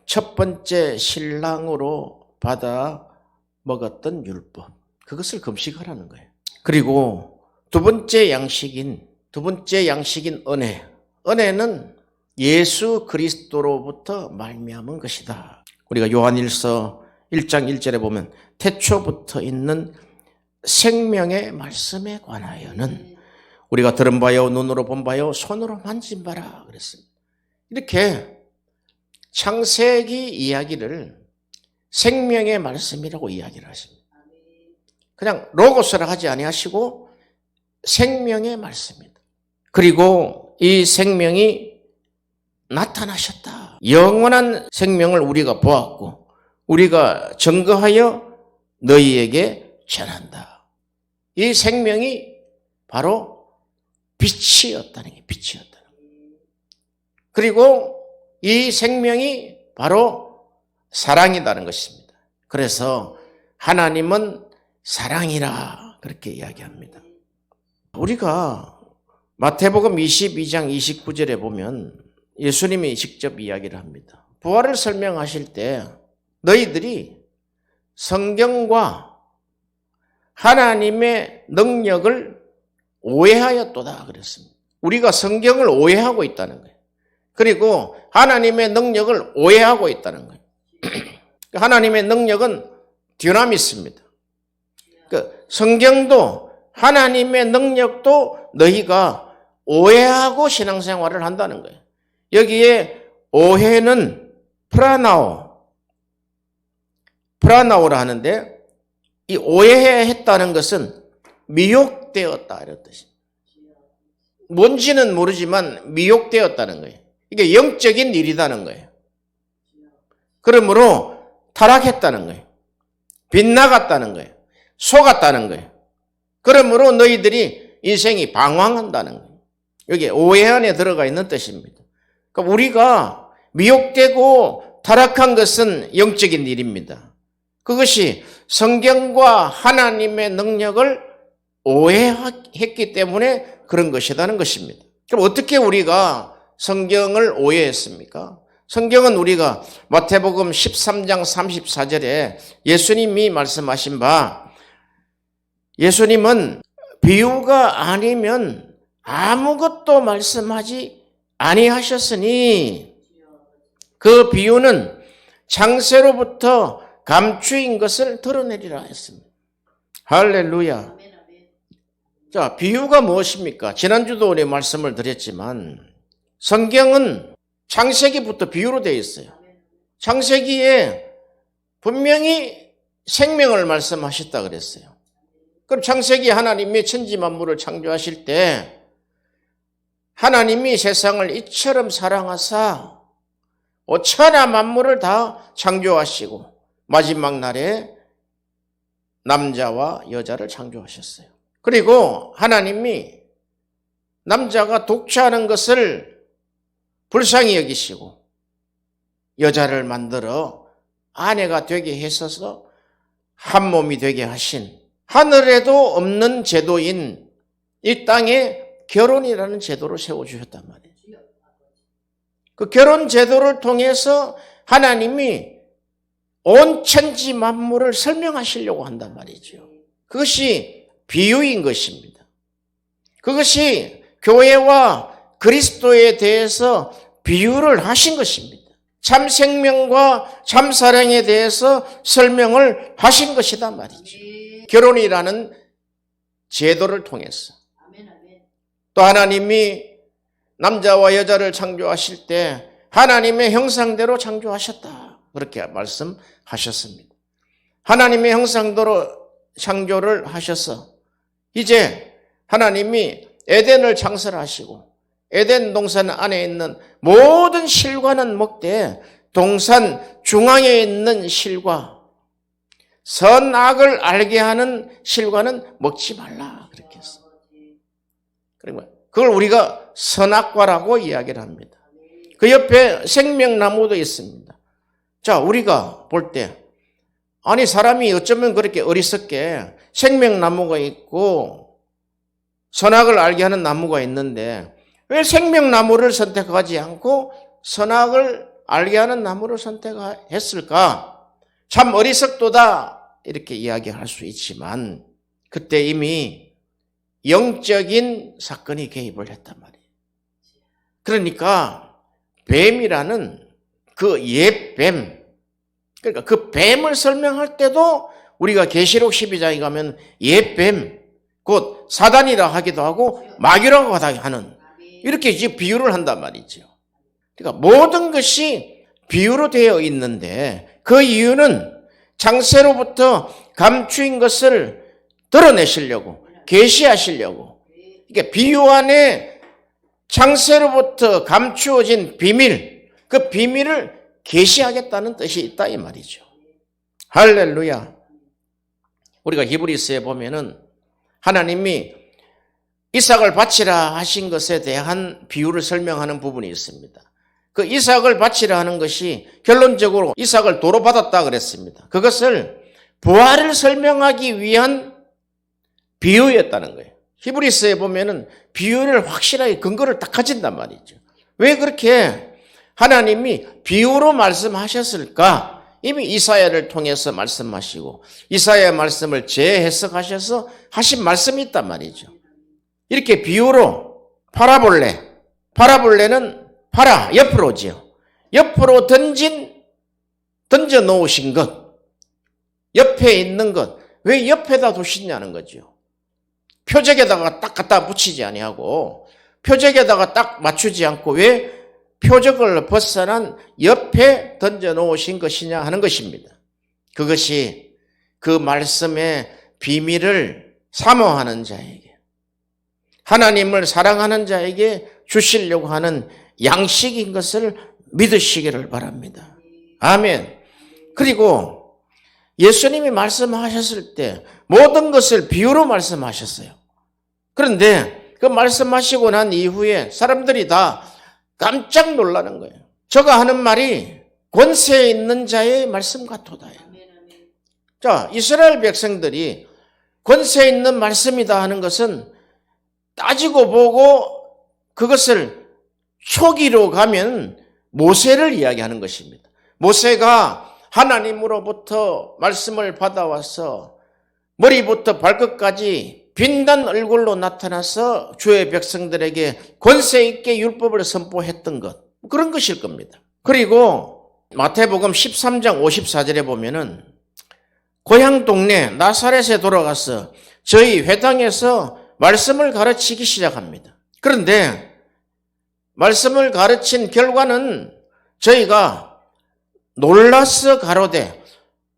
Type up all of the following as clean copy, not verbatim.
첫 번째 신랑으로 받아 먹었던 율법, 그것을 금식하라는 거예요. 그리고 두 번째 양식인 은혜. 은혜는 예수 그리스도로부터 말미암은 것이다. 우리가 요한일서 1장 1절에 보면 태초부터 있는 생명의 말씀에 관하여는 우리가 들은 바요, 눈으로 본 바요, 손으로 만진 바라 그랬습니다. 이렇게 창세기 이야기를 생명의 말씀이라고 이야기를 하십니다. 그냥 로고스라 하지 아니하시고 생명의 말씀입니다. 그리고 이 생명이 나타나셨다. 영원한 생명을 우리가 보았고 우리가 증거하여 너희에게 전한다. 이 생명이 바로 빛이었다는 게 빛이었다. 그리고 이 생명이 바로 사랑이라는 것입니다. 그래서 하나님은 사랑이라 그렇게 이야기합니다. 우리가 마태복음 22장 29절에 보면 예수님이 직접 이야기를 합니다. 부활을 설명하실 때 너희들이 성경과 하나님의 능력을 오해하였도다 그랬습니다. 우리가 성경을 오해하고 있다는 거예요. 그리고 하나님의 능력을 오해하고 있다는 거예요. 하나님의 능력은 디나미스입니다. 성경도 하나님의 능력도 너희가 오해하고 신앙생활을 한다는 거예요. 여기에 오해는 프라나오라 하는데 이 오해했다는 것은 미혹되었다 이런 뜻입니다. 뭔지는 모르지만 미혹되었다는 거예요. 이게 영적인 일이라는 거예요. 그러므로 타락했다는 거예요. 빗나갔다는 거예요. 속았다는 거예요. 그러므로 너희들이 인생이 방황한다는 거예요. 여기 오해 안에 들어가 있는 뜻입니다. 그러니까 우리가 미혹되고 타락한 것은 영적인 일입니다. 그것이 성경과 하나님의 능력을 오해했기 때문에 그런 것이라는 것입니다. 그럼 어떻게 우리가 성경을 오해했습니까? 성경은 우리가 마태복음 13장 34절에 예수님이 말씀하신 바 예수님은 비유가 아니면 아무것도 말씀하지 아니하셨으니 그 비유는 창세로부터 감추인 것을 드러내리라 했습니다. 할렐루야. 자, 비유가 무엇입니까? 지난주도 우리 말씀을 드렸지만 성경은 창세기부터 비유로 되어 있어요. 창세기에 분명히 생명을 말씀하셨다 그랬어요. 그럼 창세기 하나님이 천지 만물을 창조하실 때 하나님이 세상을 이처럼 사랑하사 천하 만물을 다 창조하시고 마지막 날에 남자와 여자를 창조하셨어요. 그리고 하나님이 남자가 독차하는 것을 불쌍히 여기시고 여자를 만들어 아내가 되게 했어서 한 몸이 되게 하신 하늘에도 없는 제도인 이 땅에 결혼이라는 제도를 세워주셨단 말이에요. 그 결혼 제도를 통해서 하나님이 온 천지 만물을 설명하시려고 한단 말이죠. 그것이 비유인 것입니다. 그것이 교회와 그리스도에 대해서 비유를 하신 것입니다. 참 생명과 참 사랑에 대해서 설명을 하신 것이다 말이죠. 결혼이라는 제도를 통해서. 또 하나님이 남자와 여자를 창조하실 때 하나님의 형상대로 창조하셨다. 그렇게 말씀하셨습니다. 하나님의 형상대로 창조를 하셔서 이제 하나님이 에덴을 창설하시고 에덴 동산 안에 있는 모든 실과는 먹되 동산 중앙에 있는 실과 선악을 알게 하는 실과는 먹지 말라 그렇게 했어요. 그걸 우리가 선악과라고 이야기를 합니다. 그 옆에 생명나무도 있습니다. 자, 우리가 볼 때 아니 사람이 어쩌면 그렇게 어리석게 생명나무가 있고 선악을 알게 하는 나무가 있는데 왜 생명나무를 선택하지 않고 선악을 알게 하는 나무를 선택했을까? 참 어리석도다 이렇게 이야기할 수 있지만 그때 이미 영적인 사건이 개입을 했단 말이에요. 그러니까 뱀이라는 그 옛 뱀, 그러니까 그 뱀을 설명할 때도 우리가 계시록 12장에 가면 옛 뱀, 곧 사단이라 하기도 하고 마귀라고 하는 이렇게 이제 비유를 한단 말이죠. 그러니까 모든 것이 비유로 되어 있는데 그 이유는 창세로부터 감추인 것을 드러내시려고, 계시하시려고. 그러니까 비유 안에 창세로부터 감추어진 비밀, 그 비밀을 계시하겠다는 뜻이 있다 이 말이죠. 할렐루야. 우리가 히브리서에 보면은 하나님이 이삭을 바치라 하신 것에 대한 비유를 설명하는 부분이 있습니다. 그 이삭을 바치라 하는 것이 결론적으로 이삭을 도로 받았다 그랬습니다. 그것을 부활을 설명하기 위한 비유였다는 거예요. 히브리서에 보면은 비유를 확실하게 근거를 딱 가진단 말이죠. 왜 그렇게 하나님이 비유로 말씀하셨을까? 이미 이사야를 통해서 말씀하시고 이사야 말씀을 재해석하셔서 하신 말씀이 있단 말이죠. 이렇게 비유로 파라볼레는 옆으로지요. 옆으로 던져 놓으신 것, 옆에 있는 것, 왜 옆에다 두시냐는 거죠. 표적에다가 딱 갖다 붙이지 아니하고 표적에다가 딱 맞추지 않고 왜 표적을 벗어난 옆에 던져 놓으신 것이냐 하는 것입니다. 그것이 그 말씀의 비밀을 사모하는 자에게, 하나님을 사랑하는 자에게 주시려고 하는 양식인 것을 믿으시기를 바랍니다. 아멘. 그리고 예수님이 말씀하셨을 때 모든 것을 비유로 말씀하셨어요. 그런데 그 말씀하시고 난 이후에 사람들이 다 깜짝 놀라는 거예요. 저가 하는 말이 권세 있는 자의 말씀 같도다. 자, 이스라엘 백성들이 권세 있는 말씀이다 하는 것은 따지고 보고 그것을 초기로 가면 모세를 이야기하는 것입니다. 모세가 하나님으로부터 말씀을 받아와서 머리부터 발끝까지 빛난 얼굴로 나타나서 주의 백성들에게 권세 있게 율법을 선포했던 것, 그런 것일 겁니다. 그리고 마태복음 13장 54절에 보면은 고향 동네 나사렛에 돌아가서 저희 회당에서 말씀을 가르치기 시작합니다. 그런데 말씀을 가르친 결과는 저희가 놀라서 가로되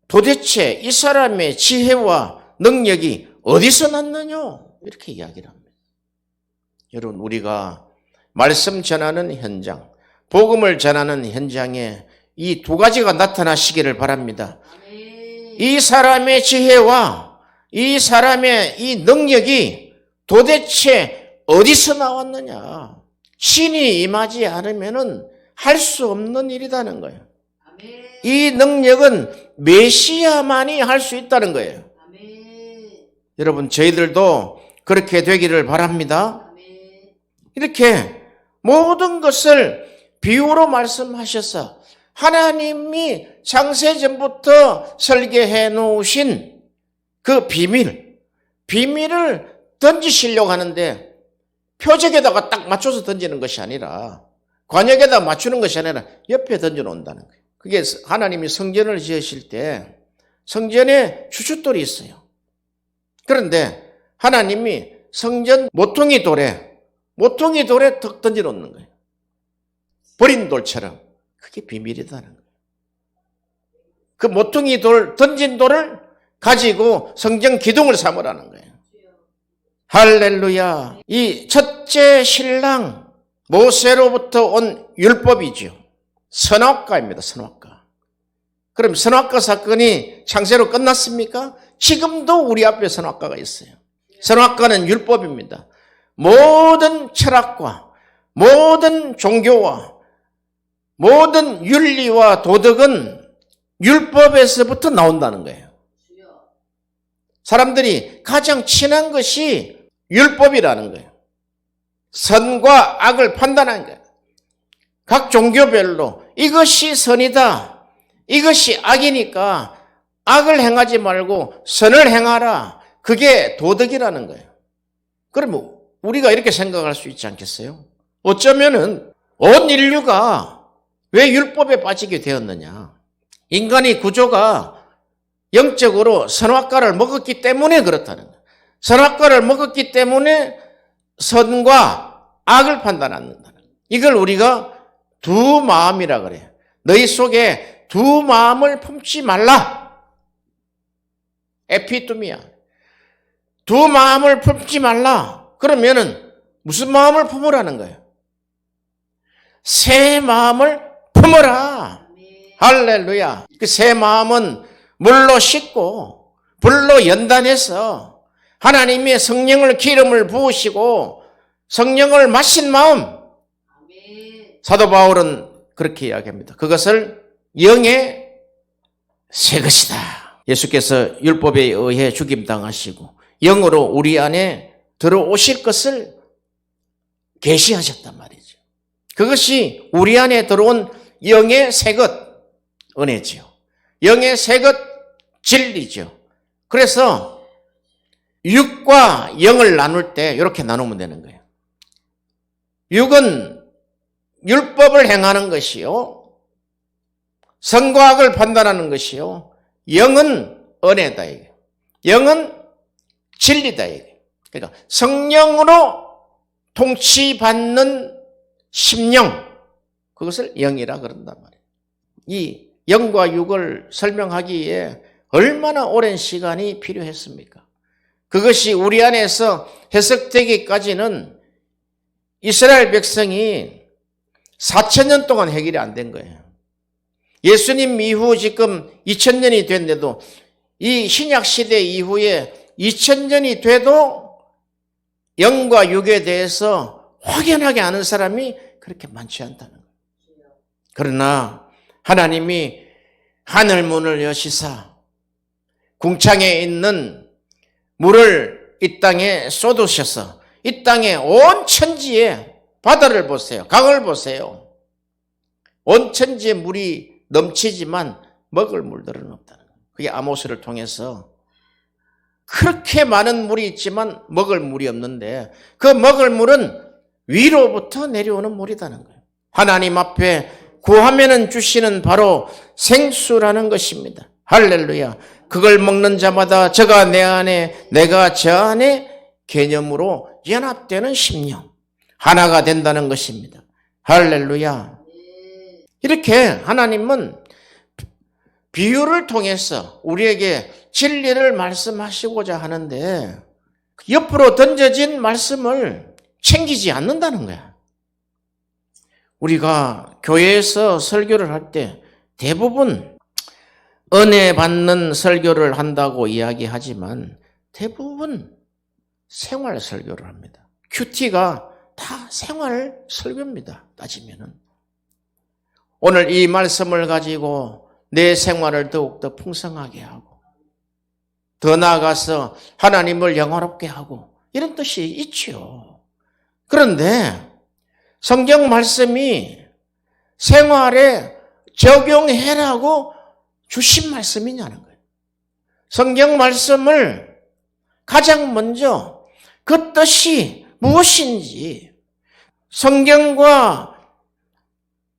도대체 이 사람의 지혜와 능력이 어디서 났느냐? 이렇게 이야기를 합니다. 여러분, 우리가 말씀 전하는 현장, 복음을 전하는 현장에 이 두 가지가 나타나시기를 바랍니다. 이 사람의 지혜와 이 사람의 이 능력이 도대체 어디서 나왔느냐? 신이 임하지 않으면은 할 수 없는 일이라는 거예요. 이 능력은 메시아만이 할 수 있다는 거예요. 여러분, 저희들도 그렇게 되기를 바랍니다. 이렇게 모든 것을 비유로 말씀하셔서 하나님이 창세전부터 설계해 놓으신 그 비밀을 던지시려고 하는데 표적에다가 딱 맞춰서 던지는 것이 아니라 관역에다 맞추는 것이 아니라 옆에 던져 놓는다는 거예요. 그게 하나님이 성전을 지으실 때 성전에 주춧돌이 있어요. 그런데 하나님이 성전 모퉁이 돌에 턱 던져 놓는 거예요. 버린 돌처럼. 그게 비밀이다는 거예요. 그 모퉁이 돌, 던진 돌을 가지고 성전 기둥을 삼으라는 거예요. 할렐루야. 이 첫째 신랑 모세로부터 온 율법이죠. 선악과입니다. 선악과. 그럼 선악과 사건이 창세로 끝났습니까? 지금도 우리 앞에 선악과가 있어요. 선악과는 율법입니다. 모든 철학과 모든 종교와 모든 윤리와 도덕은 율법에서부터 나온다는 거예요. 사람들이 가장 친한 것이 율법이라는 거예요. 선과 악을 판단하는 거예요. 각 종교별로 이것이 선이다, 이것이 악이니까 악을 행하지 말고 선을 행하라. 그게 도덕이라는 거예요. 그러면 우리가 이렇게 생각할 수 있지 않겠어요? 어쩌면은 온 인류가 왜 율법에 빠지게 되었느냐? 인간의 구조가 영적으로 선악과를 먹었기 때문에 그렇다는 거예요. 선악과를 먹었기 때문에 선과 악을 판단한다는 거예요. 이걸 우리가 두 마음이라 그래요. 너희 속에 두 마음을 품지 말라. 에피투미야. 두 마음을 품지 말라. 그러면은 무슨 마음을 품으라는 거예요? 새 마음을 품어라. 할렐루야. 그 새 마음은 물로 씻고 불로 연단해서 하나님의 성령을 기름을 부으시고 성령을 마신 마음. 사도 바울은 그렇게 이야기합니다. 그것을 영의 새 것이다. 예수께서 율법에 의해 죽임당하시고 영으로 우리 안에 들어오실 것을 계시하셨단 말이죠. 그것이 우리 안에 들어온 영의 새 것, 은혜지요. 영의 새 것, 진리죠. 그래서 육과 영을 나눌 때 이렇게 나누면 되는 거예요. 육은 율법을 행하는 것이요, 선과 악을 판단하는 것이요, 영은 은혜다. 이게. 영은 진리다. 이게. 그러니까 성령으로 통치받는 심령, 그것을 영이라 그런단 말이에요. 이 영과 육을 설명하기에 얼마나 오랜 시간이 필요했습니까? 그것이 우리 안에서 해석되기까지는 이스라엘 백성이 4,000년 동안 해결이 안 된 거예요. 예수님 이후 지금 2,000년이 됐는데도 이 신약 시대 이후에 2,000년이 돼도 영과 육에 대해서 확연하게 아는 사람이 그렇게 많지 않다는 거예요. 그러나 하나님이 하늘문을 여시사 궁창에 있는 물을 이 땅에 쏟으셔서 이 땅에 온 천지에 바다를 보세요. 강을 보세요. 온 천지에 물이 넘치지만 먹을 물들은 없다는 거예요. 그게 아모스를 통해서 그렇게 많은 물이 있지만 먹을 물이 없는데 그 먹을 물은 위로부터 내려오는 물이라는 거예요. 하나님 앞에 구하면은 주시는 바로 생수라는 것입니다. 할렐루야. 그걸 먹는 자마다 저가 내 안에 내가 저 안에 개념으로 연합되는 심령, 하나가 된다는 것입니다. 할렐루야. 이렇게 하나님은 비유를 통해서 우리에게 진리를 말씀하시고자 하는데 옆으로 던져진 말씀을 챙기지 않는다는 거야. 우리가 교회에서 설교를 할 때 대부분 은혜 받는 설교를 한다고 이야기하지만 대부분 생활 설교를 합니다. 큐티가 다 생활 설교입니다. 따지면은. 오늘 이 말씀을 가지고 내 생활을 더욱더 풍성하게 하고 더 나아가서 하나님을 영화롭게 하고 이런 뜻이 있죠. 그런데 성경 말씀이 생활에 적용해라고 주신 말씀이냐는 거예요. 성경 말씀을 가장 먼저 그 뜻이 무엇인지 성경과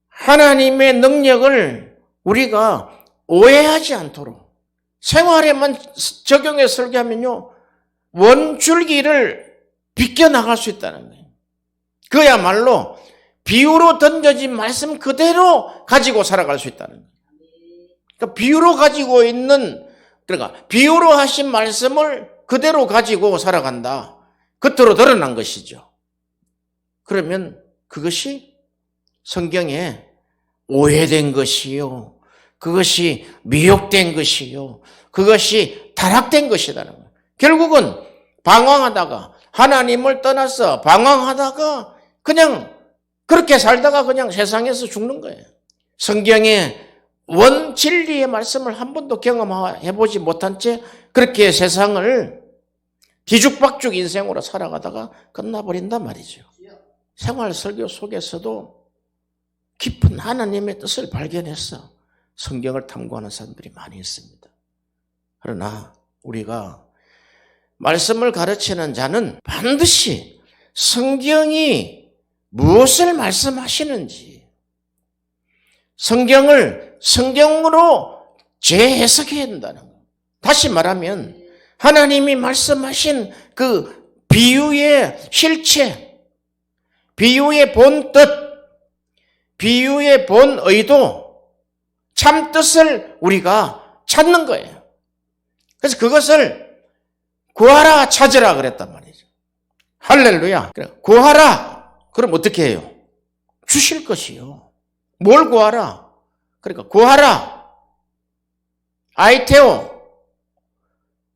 하나님의 능력을 우리가 오해하지 않도록 생활에만 적용해 설교하면요 원줄기를 비껴나갈 수 있다는 거예요. 그야말로 비유로 던져진 말씀 그대로 가지고 살아갈 수 있다는 거예요. 그러니까 비유로 가지고 있는, 그러니까 비유로 하신 말씀을 그대로 가지고 살아간다. 겉으로 드러난 것이죠. 그러면 그것이 성경에 오해된 것이요, 그것이 미혹된 것이요, 그것이 타락된 것이라는 거예요. 결국은 방황하다가 하나님을 떠나서 방황하다가 그냥 그렇게 살다가 그냥 세상에서 죽는 거예요. 성경의 원 진리의 말씀을 한 번도 경험해보지 못한 채 그렇게 세상을 뒤죽박죽 인생으로 살아가다가 끝나버린단 말이죠. 생활 설교 속에서도 깊은 하나님의 뜻을 발견해서 성경을 탐구하는 사람들이 많이 있습니다. 그러나 우리가 말씀을 가르치는 자는 반드시 성경이 무엇을 말씀하시는지 성경을 성경으로 재해석해야 한다는 것. 다시 말하면 하나님이 말씀하신 그 비유의 실체, 비유의 본 뜻, 비유의 본 의도, 참 뜻을 우리가 찾는 거예요. 그래서 그것을 구하라 찾으라 그랬단 말이죠. 할렐루야. 구하라. 그럼 어떻게 해요? 주실 것이요. 뭘 구하라? 그러니까 구하라. 아이테오.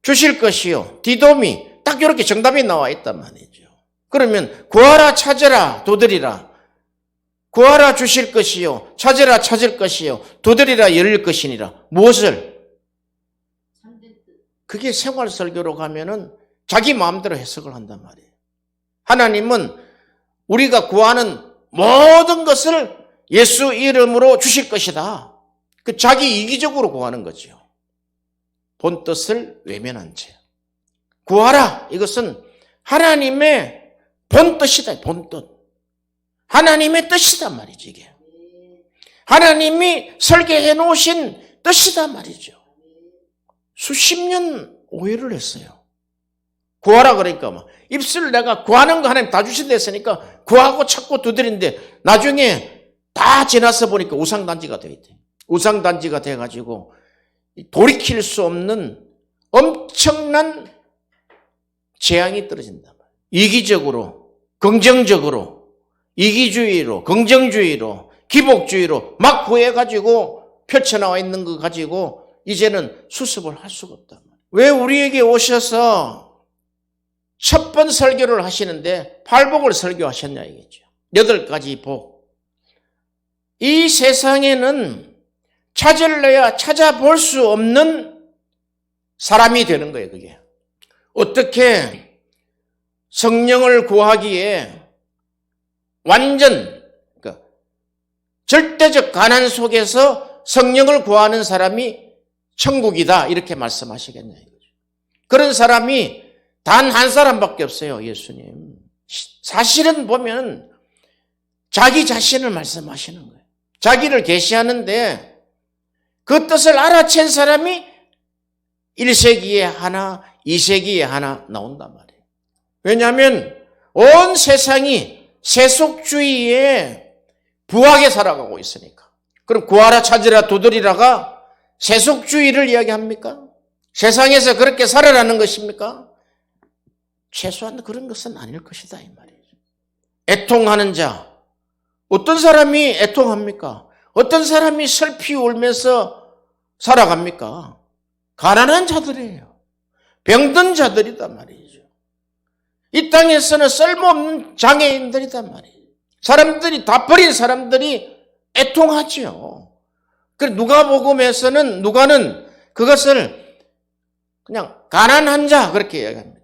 주실 것이요. 디도미. 딱 이렇게 정답이 나와 있단 말이죠. 그러면 구하라 찾으라 두드리라. 구하라 주실 것이요. 찾으라 찾을 것이요. 두드리라 열릴 것이니라. 무엇을? 그게 생활 설교로 가면은 자기 마음대로 해석을 한단 말이에요. 하나님은 우리가 구하는 모든 것을 예수 이름으로 주실 것이다. 그 자기 이기적으로 구하는 거죠. 본 뜻을 외면한 채. 구하라. 이것은 하나님의 본 뜻이다. 본 뜻. 하나님의 뜻이단 말이지 이게. 하나님이 설계해 놓으신 뜻이단 말이죠. 수십 년 오해를 했어요. 구하라 그러니까 막 입술 내가 구하는 거 하나님 다 주신다 했으니까 구하고 찾고 두드리는데 나중에 다 지나서 보니까 우상단지가 되어 있대. 우상단지가 돼가지고 돌이킬 수 없는 엄청난 재앙이 떨어진다. 이기적으로, 긍정적으로, 이기주의로, 긍정주의로, 기복주의로 막 구해가지고 펼쳐나와 있는 거 가지고 이제는 수습을 할 수가 없단 말이에요. 왜 우리에게 오셔서 첫 번 설교를 하시는데 팔복을 설교하셨냐 이거죠. 8가지 복. 이 세상에는 찾을래야 찾아볼 수 없는 사람이 되는 거예요, 그게. 어떻게 성령을 구하기에 완전, 그러니까 절대적 가난 속에서 성령을 구하는 사람이 천국이다 이렇게 말씀하시겠냐 이거죠. 그런 사람이 단 한 사람밖에 없어요. 예수님. 사실은 보면 자기 자신을 말씀하시는 거예요. 자기를 계시하는데 그 뜻을 알아챈 사람이 1세기에 하나, 2세기에 하나 나온단 말이에요. 왜냐하면 온 세상이 세속주의에 부하게 살아가고 있으니까. 그럼 구하라 찾으라 두드리라가 세속주의를 이야기합니까? 세상에서 그렇게 살아라는 것입니까? 최소한 그런 것은 아닐 것이다 이 말이죠. 애통하는 자. 어떤 사람이 애통합니까? 어떤 사람이 슬피 울면서 살아갑니까? 가난한 자들이에요. 병든 자들이단 말이죠. 이 땅에서는 쓸모없는 장애인들이단 말이에요. 사람들이 다 버린 사람들이 애통하죠. 그래서 누가복음에서는 누가는 그것을 그냥 가난한 자 그렇게 이야기합니다.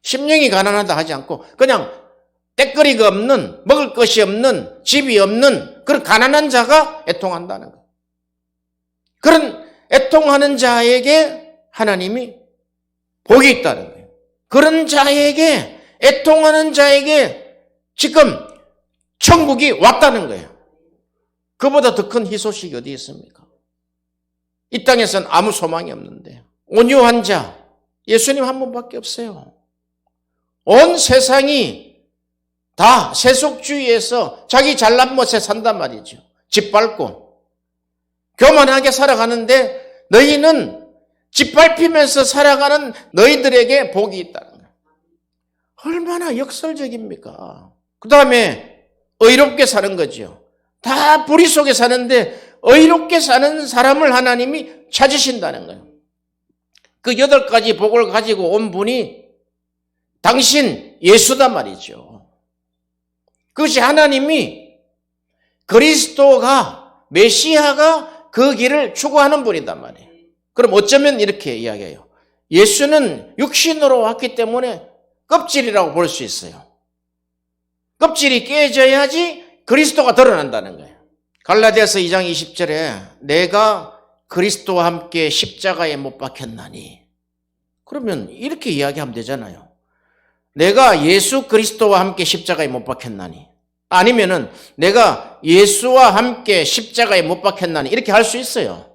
심령이 가난하다 하지 않고 그냥 때거리가 없는 먹을 것이 없는 집이 없는 그런 가난한 자가 애통한다는 거예요. 그런 애통하는 자에게 하나님이 복이 있다는 거예요. 그런 자에게 애통하는 자에게 지금 천국이 왔다는 거예요. 그보다 더 큰 희소식이 어디 있습니까? 이 땅에서는 아무 소망이 없는데 온유한 자 예수님 한 분밖에 없어요. 온 세상이 다 세속주의에서 자기 잘난 멋에 산단 말이죠. 짓밟고 교만하게 살아가는데 너희는 짓밟히면서 살아가는 너희들에게 복이 있다는 거예요. 얼마나 역설적입니까? 그 다음에 의롭게 사는 거죠. 다 불의 속에 사는데 의롭게 사는 사람을 하나님이 찾으신다는 거예요. 그 8가지 복을 가지고 온 분이 당신 예수단 말이죠. 그것이 하나님이 그리스도가 메시아가 그 길을 추구하는 분이단 말이에요. 그럼 어쩌면 이렇게 이야기해요. 예수는 육신으로 왔기 때문에 껍질이라고 볼 수 있어요. 껍질이 깨져야지 그리스도가 드러난다는 거예요. 갈라디아서 2장 20절에 내가 그리스도와 함께 십자가에 못 박혔나니. 그러면 이렇게 이야기하면 되잖아요. 내가 예수 그리스도와 함께 십자가에 못 박혔나니. 아니면은 내가 예수와 함께 십자가에 못 박혔나니. 이렇게 할 수 있어요.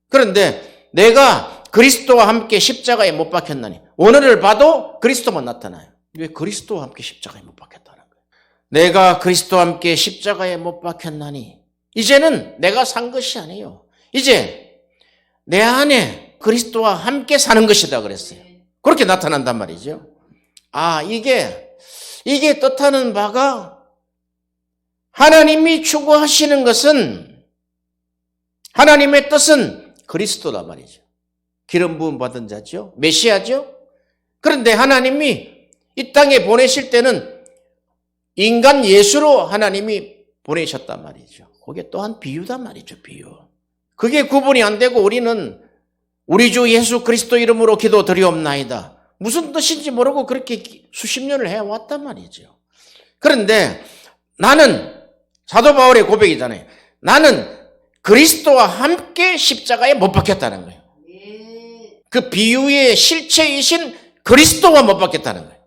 그런데 내가 그리스도와 함께 십자가에 못 박혔나니. 원어를 봐도 그리스도만 나타나요. 왜 그리스도와 함께 십자가에 못 박혔다는 거예요? 내가 그리스도와 함께 십자가에 못 박혔나니. 이제는 내가 산 것이 아니에요. 이제 내 안에 그리스도와 함께 사는 것이다 그랬어요. 그렇게 나타난단 말이죠. 이게 뜻하는 바가 하나님이 추구하시는 것은, 하나님의 뜻은 그리스도란 말이죠. 기름 부음 받은 자죠. 메시아죠. 그런데 하나님이 이 땅에 보내실 때는 인간 예수로 하나님이 보내셨단 말이죠. 그게 또한 비유단 말이죠. 비유. 그게 구분이 안 되고 우리는 우리 주 예수 그리스도 이름으로 기도 드리옵나이다. 무슨 뜻인지 모르고 그렇게 수십 년을 해왔단 말이죠. 그런데 나는, 사도 바울의 고백이잖아요. 나는 그리스도와 함께 십자가에 못 박혔다는 거예요. 그 비유의 실체이신 그리스도와 못 박혔다는 거예요.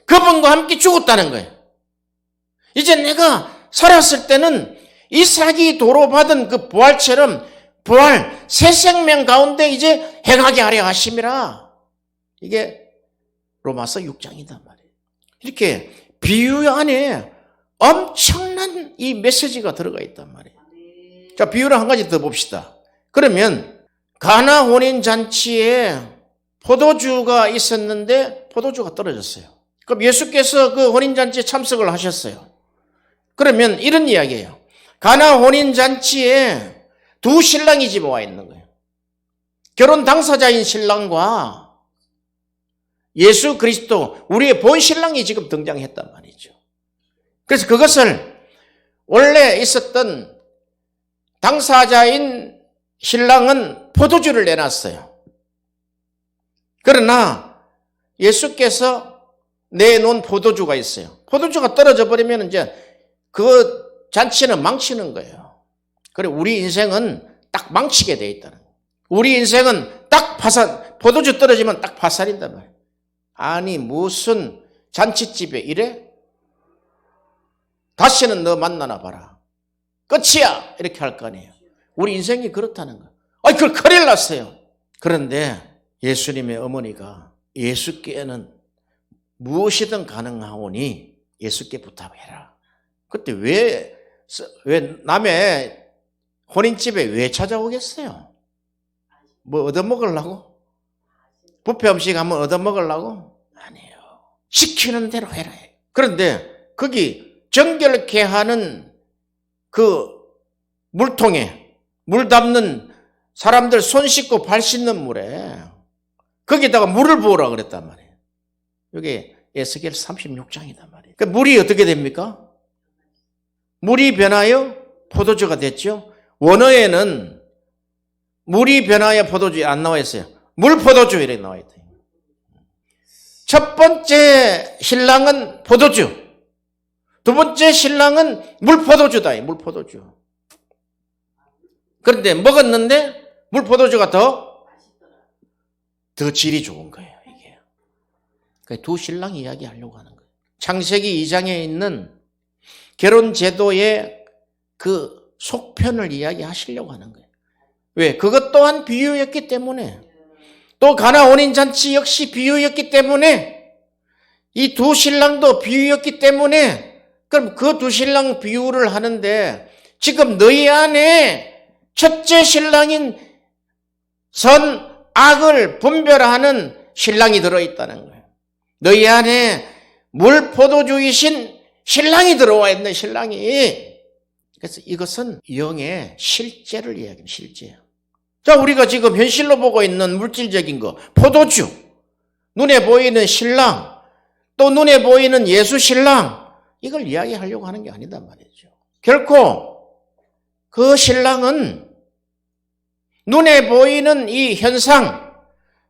그분과 함께 죽었다는 거예요. 이제 내가 살았을 때는 이삭이 도로 받은 그 부활처럼 부활, 새 생명 가운데 이제 행하게 하려 하심이라. 이게 로마서 6장이단 말이에요. 이렇게 비유 안에 엄청난 이 메시지가 들어가 있단 말이에요. 자, 비유를 한 가지 더 봅시다. 그러면 가나 혼인잔치에 포도주가 있었는데 포도주가 떨어졌어요. 그럼 예수께서 그 혼인잔치에 참석을 하셨어요. 그러면 이런 이야기예요. 가나 혼인잔치에 두 신랑이 집에 와 있는 거예요. 결혼 당사자인 신랑과 예수 그리스도, 우리의 본 신랑이 지금 등장했단 말이죠. 그래서 그것을 원래 있었던 당사자인 신랑은 포도주를 내놨어요. 그러나 예수께서 내놓은 포도주가 있어요. 포도주가 떨어져 버리면 이제 그 잔치는 망치는 거예요. 그래, 우리 인생은 딱 망치게 돼 있다는 거예요. 우리 인생은 딱 포도주 떨어지면 딱 파산인단 말이에요. 아니, 무슨 잔치집에 이래? 다시는 너 만나나 봐라. 끝이야! 이렇게 할 거 아니에요. 우리 인생이 그렇다는 거예요. 그걸 큰일 났어요. 그런데 예수님의 어머니가 예수께는 무엇이든 가능하오니 예수께 부탁해라. 그때 왜 남의 혼인집에 왜 찾아오겠어요? 뭐 얻어먹으려고? 뷔페 음식 한번 얻어먹으려고? 아니에요. 시키는 대로 해라. 그런데 거기 정결케 하는 그 물통에 물 담는 사람들 손 씻고 발 씻는 물에 거기다가 물을 부으라 그랬단 말이에요. 이게 에스겔 36장이단 말이에요. 그러니까 물이 어떻게 됩니까? 물이 변하여 포도주가 됐죠. 원어에는 물이 변하여 포도주에 안 나와 있어요. 물포도주 이렇게 나와 있다. 첫 번째 신랑은 포도주, 두 번째 신랑은 물포도주다. 물포도주. 그런데 먹었는데 물포도주가 더 질이 좋은 거예요. 이게. 그러니까 두 신랑 이야기하려고 하는 거예요. 창세기 2장에 있는 결혼 제도의 그 속편을 이야기하시려고 하는 거예요. 왜? 그것 또한 비유였기 때문에, 또 가나 혼인잔치 역시 비유였기 때문에, 이 두 신랑도 비유였기 때문에, 그럼 그 두 신랑 비유를 하는데 지금 너희 안에 첫째 신랑인 선, 악을 분별하는 신랑이 들어있다는 거예요. 너희 안에 물포도주이신 신랑이 들어와 있는 신랑이. 그래서 이것은 영의 실제를 이야기합니다. 실제. 자, 우리가 지금 현실로 보고 있는 물질적인 거, 포도주, 눈에 보이는 신랑, 또 눈에 보이는 예수 신랑, 이걸 이야기하려고 하는 게 아니단 말이죠. 결코 그 신랑은 눈에 보이는 이 현상,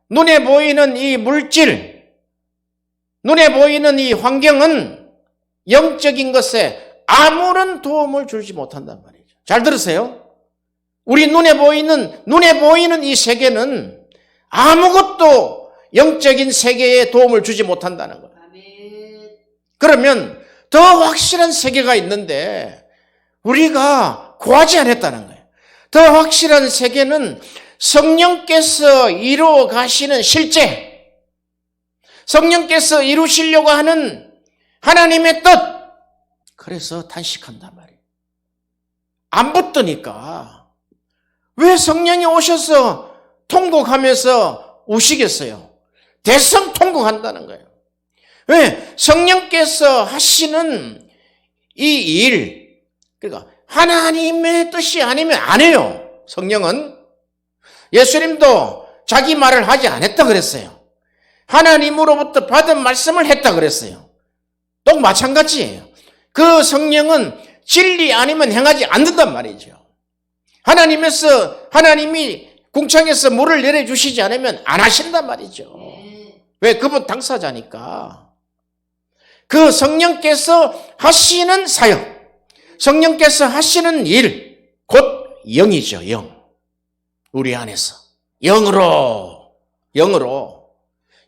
눈에 보이는 이 물질, 눈에 보이는 이 환경은 영적인 것에 아무런 도움을 주지 못한단 말이죠. 잘 들으세요. 우리 눈에 보이는 이 세계는 아무것도 영적인 세계에 도움을 주지 못한다는 거예요. 그러면 더 확실한 세계가 있는데 우리가 구하지 않았다는 거예요. 더 확실한 세계는 성령께서 이루어 가시는 실제, 성령께서 이루시려고 하는 하나님의 뜻. 그래서 탄식한단 말이에요. 안 붙드니까. 왜 성령이 오셔서 통곡하면서 우시겠어요? 대성통곡한다는 거예요. 왜? 성령께서 하시는 이 일, 그러니까 하나님의 뜻이 아니면 안 해요. 성령은. 예수님도 자기 말을 하지 않았다 그랬어요. 하나님으로부터 받은 말씀을 했다 그랬어요. 또 마찬가지예요. 그 성령은 진리 아니면 행하지 않는단 말이죠. 하나님이 궁창에서 물을 내려주시지 않으면 안 하신단 말이죠. 왜? 그분 당사자니까. 그 성령께서 하시는 사역, 성령께서 하시는 일, 곧 영이죠, 영. 우리 안에서. 영으로,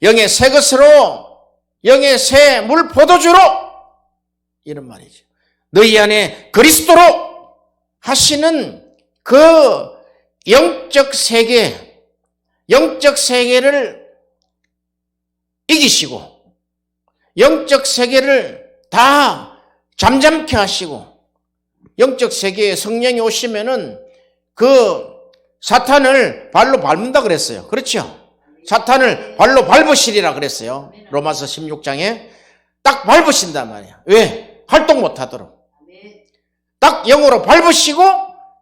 영의 새 것으로, 영의 새 물 포도주로, 이런 말이죠. 너희 안에 그리스도로 하시는 그 영적 세계를 이기시고, 영적 세계를 다 잠잠케 하시고, 영적 세계에 성령이 오시면은 그 사탄을 발로 밟는다 그랬어요. 그렇죠? 사탄을 발로 밟으시리라 그랬어요. 로마서 16장에 딱 밟으신단 말이야. 왜? 활동 못 하도록. 딱 영으로 밟으시고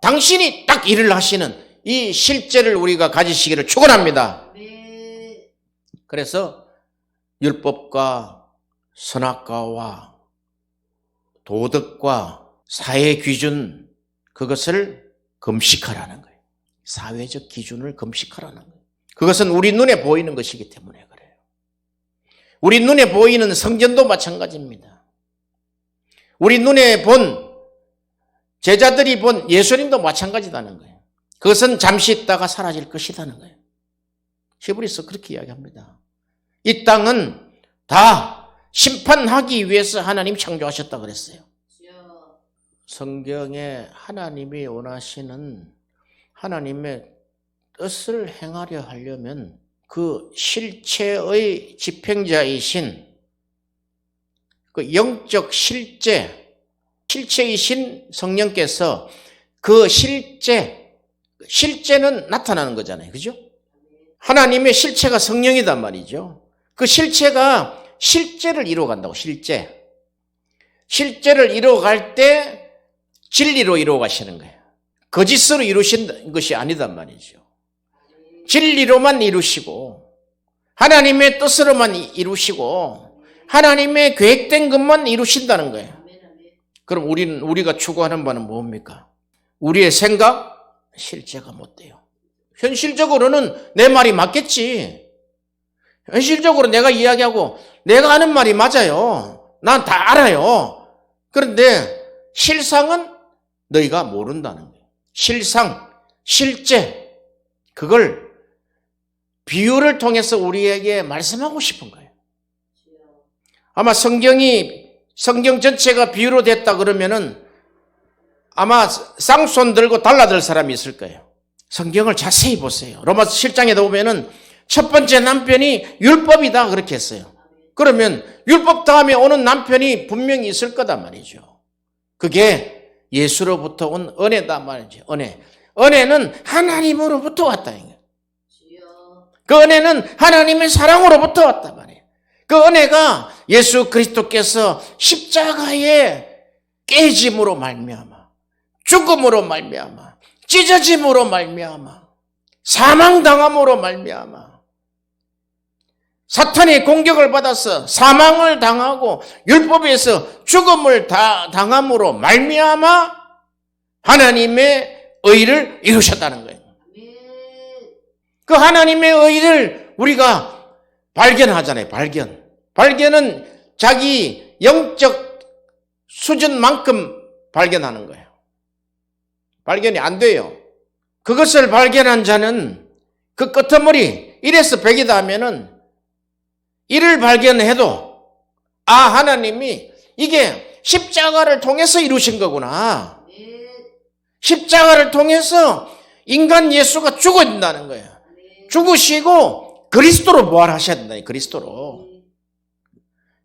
당신이 딱 일을 하시는 이 실제를 우리가 가지시기를 축원합니다. 그래서 율법과 선악과와 도덕과 사회 기준, 그것을 금식하라는 거예요. 사회적 기준을 금식하라는 거예요. 그것은 우리 눈에 보이는 것이기 때문에 그래요. 우리 눈에 보이는 성전도 마찬가지입니다. 우리 눈에 본 제자들이 본 예수님도 마찬가지다는 거예요. 그것은 잠시 있다가 사라질 것이라는 거예요. 히브리서 그렇게 이야기합니다. 이 땅은 다 심판하기 위해서 하나님 창조하셨다 그랬어요. 성경에 하나님이 원하시는 하나님의 뜻을 행하려 하려면 그 실체의 집행자이신 그 영적 실체이신 성령께서 그 실제는 나타나는 거잖아요. 그죠? 하나님의 실체가 성령이단 말이죠. 그 실체가 실제를 이루어간다고, 실제를 이루어갈 때 진리로 이루어가시는 거예요. 거짓으로 이루신 것이 아니단 말이죠. 진리로만 이루시고 하나님의 뜻으로만 이루시고 하나님의 계획된 것만 이루신다는 거예요. 그럼 우리가 추구하는 바는 뭡니까? 우리의 생각, 실제가 못 돼요. 현실적으로는 내 말이 맞겠지. 현실적으로 내가 이야기하고 내가 하는 말이 맞아요. 난 다 알아요. 그런데 실상은 너희가 모른다는 거예요. 실제, 그걸 비유를 통해서 우리에게 말씀하고 싶은 거예요. 아마 성경 전체가 비유로 됐다 그러면은 아마 쌍손 들고 달라들 사람이 있을 거예요. 성경을 자세히 보세요. 로마서 7장에 보면은 첫 번째 남편이 율법이다 그렇게 했어요. 그러면 율법 다음에 오는 남편이 분명히 있을 거다 말이죠. 그게 예수로부터 온 은혜다 말이죠. 은혜는 하나님으로부터 왔다. 그 은혜는 하나님의 사랑으로부터 왔다 말이에요. 그 은혜가 예수 그리스도께서 십자가의 깨짐으로 말미암아, 죽음으로 말미암아, 찢어짐으로 말미암아, 사망당함으로 말미암아, 사탄의 공격을 받아서 사망을 당하고 율법에서 죽음을 당함으로 말미암아 하나님의 의를 이루셨다는 거예요. 그 하나님의 의를 우리가 발견하잖아요. 발견은 자기 영적 수준만큼 발견하는 거예요. 발견이 안 돼요. 그것을 발견한 자는 그 끄트머리 1에서 100이다 하면은 1을 발견해도 하나님이 이게 십자가를 통해서 이루신 거구나. 십자가를 통해서 인간 예수가 죽어진다는 거예요. 죽으시고 그리스도로 부활하셨다. 그리스도로.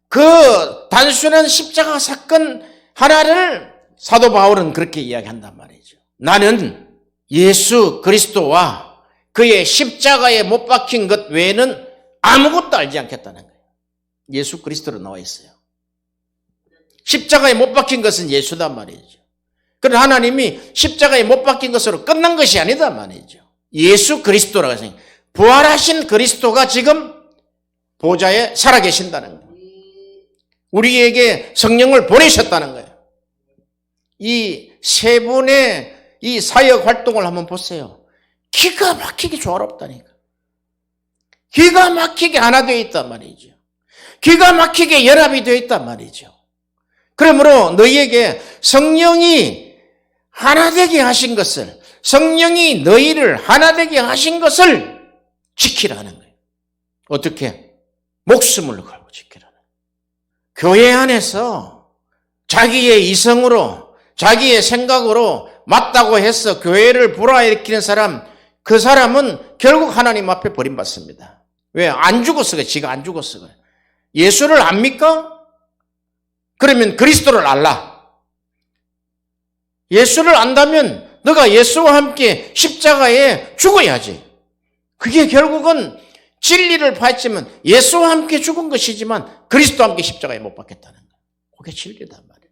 그 단순한 십자가 사건 하나를 사도 바울은 그렇게 이야기한단 말이죠. 나는 예수 그리스도와 그의 십자가에 못 박힌 것 외에는 아무것도 알지 않겠다는 거예요. 예수 그리스도로 나와 있어요. 십자가에 못 박힌 것은 예수단 말이죠. 그러나 하나님이 십자가에 못 박힌 것으로 끝난 것이 아니다 말이죠. 예수 그리스도라고 해서 부활하신 그리스도가 지금 보좌에 살아계신다는 거예요. 우리에게 성령을 보내셨다는 거예요. 이 세 분의 이 사역 활동을 한번 보세요. 기가 막히게 조화롭다니까. 기가 막히게 하나 되어 있단 말이죠. 기가 막히게 연합이 되어 있단 말이죠. 그러므로 너희에게 성령이 하나 되게 하신 것을, 성령이 너희를 하나 되게 하신 것을 지키라는 거예요. 어떻게? 목숨을 걸고 지키라는 거예요. 교회 안에서 자기의 이성으로, 자기의 생각으로 맞다고 해서 교회를 불화일으키는 사람, 그 사람은 결국 하나님 앞에 버림받습니다. 왜? 안 죽었어. 지가 안 죽었어. 예수를 압니까? 그러면 그리스도를 알라. 예수를 안다면 너가 예수와 함께 십자가에 죽어야지. 그게 결국은 진리를 파헤치면 예수와 함께 죽은 것이지만 그리스도와 함께 십자가에 못 박혔다는 거예요. 그게 진리단 말이에요.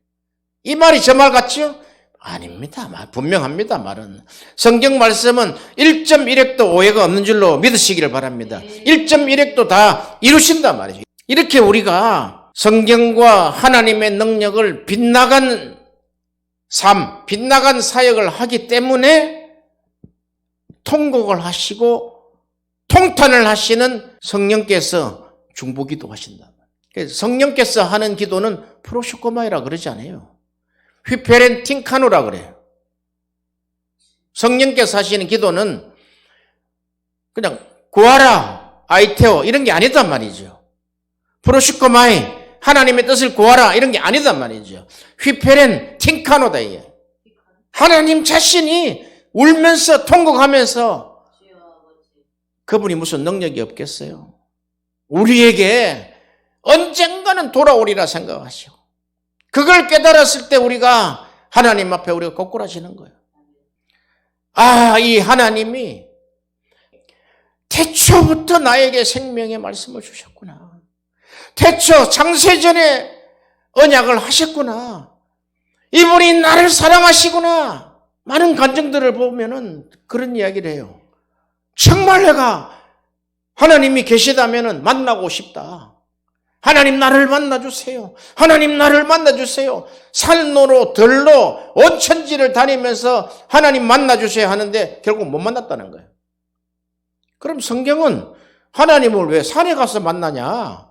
이 말이 저 말 같죠? 아닙니다. 분명합니다. 말은. 성경 말씀은 1.1핵도 오해가 없는 줄로 믿으시기를 바랍니다. 1.1핵도 다 이루신단 말이죠. 이렇게 우리가 성경과 하나님의 능력을 빗나간 삶, 빗나간 사역을 하기 때문에 통곡을 하시고 통탄을 하시는 성령께서 중보기도 하신다. 그래서 성령께서 하는 기도는 프로쇼코마이라 그러지 않아요. 휘페렌 팅카누라 그래요. 성령께서 하시는 기도는 그냥 구하라, 아이테오 이런 게 아니단 말이죠. 프로슈코마이 하나님의 뜻을 구하라 이런 게 아니단 말이죠. 휘페렌 팅카노다 이게. 하나님 자신이 울면서 통곡하면서 그분이 무슨 능력이 없겠어요. 우리에게 언젠가는 돌아오리라 생각하시고 그걸 깨달았을 때 우리가 하나님 앞에 우리가 고꾸라지는 거예요. 이 하나님이 태초부터 나에게 생명의 말씀을 주셨구나. 태초 창세전에 언약을 하셨구나. 이분이 나를 사랑하시구나. 많은 간증들을 보면은 그런 이야기를 해요. 정말 내가 하나님이 계시다면은 만나고 싶다. 하나님 나를 만나주세요. 하나님 나를 만나주세요. 산로로 들로 온 천지를 다니면서 하나님 만나주세요 하는데 결국 못 만났다는 거예요. 그럼 성경은 하나님을 왜 산에 가서 만나냐?